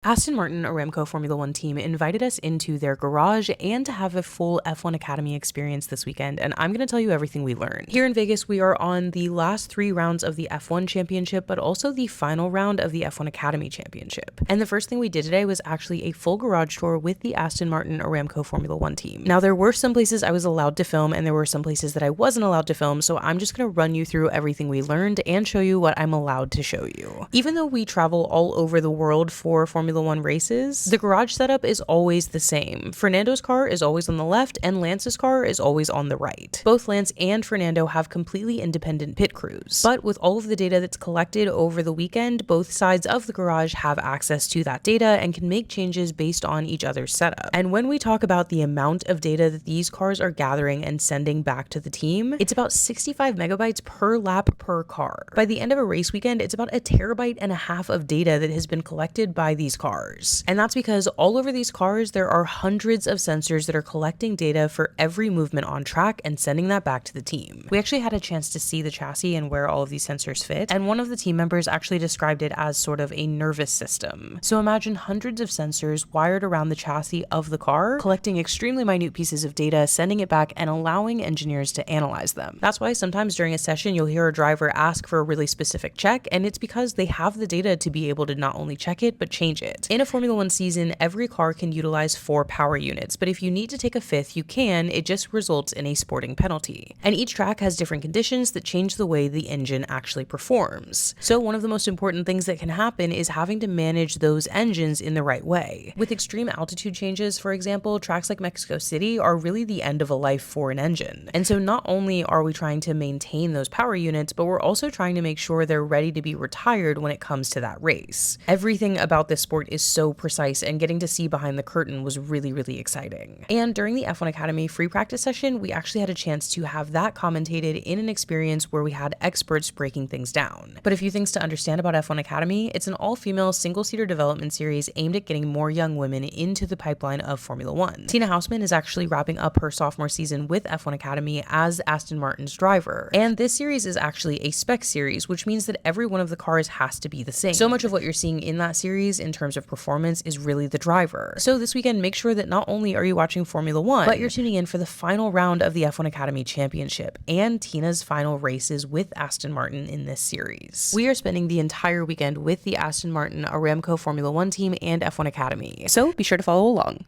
Aston Martin Aramco Formula One team invited us into their garage and to have a full F1 Academy experience this weekend, and I'm going to tell you everything we learned. Here in Vegas, we are on the last 3 rounds of the F1 Championship, but also the final round of the F1 Academy Championship. And the first thing we did today was actually a full garage tour with the Aston Martin Aramco Formula One team. Now, there were some places I was allowed to film, and there were some places that I wasn't allowed to film, so I'm just going to run you through everything we learned and show you what I'm allowed to show you. Even though we travel all over the world for Formula One races, the garage setup is always the same. Fernando's car is always on the left and Lance's car is always on the right. Both Lance and Fernando have completely independent pit crews, but with all of the data that's collected over the weekend, both sides of the garage have access to that data and can make changes based on each other's setup. And when we talk about the amount of data that these cars are gathering and sending back to the team, it's about 65 megabytes per lap per car. By the end of a race weekend, it's about 1.5 terabytes of data that has been collected by these cars. And that's because all over these cars, there are hundreds of sensors that are collecting data for every movement on track and sending that back to the team. We actually had a chance to see the chassis and where all of these sensors fit, and one of the team members actually described it as sort of a nervous system. So imagine hundreds of sensors wired around the chassis of the car, collecting extremely minute pieces of data, sending it back, and allowing engineers to analyze them. That's why sometimes during a session, you'll hear a driver ask for a really specific check, and it's because they have the data to be able to not only check it, but change it. In a Formula One season, every car can utilize 4 power units, but if you need to take a 5th, you can. It just results in a sporting penalty. And each track has different conditions that change the way the engine actually performs. So one of the most important things that can happen is having to manage those engines in the right way. With extreme altitude changes, for example, tracks like Mexico City are really the end of a life for an engine. And so not only are we trying to maintain those power units, but we're also trying to make sure they're ready to be retired when it comes to that race. Everything about this sport is so precise, and getting to see behind the curtain was really, really exciting. And during the F1 Academy free practice session, we actually had a chance to have that commentated in an experience where we had experts breaking things down. But a few things to understand about F1 Academy: it's an all-female single-seater development series aimed at getting more young women into the pipeline of Formula One. Tina Hausman is actually wrapping up her sophomore season with F1 Academy as Aston Martin's driver. And this series is actually a spec series, which means that every one of the cars has to be the same. So much of what you're seeing in that series in terms of performance is really the driver. So this weekend, make sure that not only are you watching Formula One, but you're tuning in for the final round of the F1 Academy Championship and Tina's final races with Aston Martin in this series. We are spending the entire weekend with the Aston Martin Aramco Formula One team and F1 Academy, so be sure to follow along.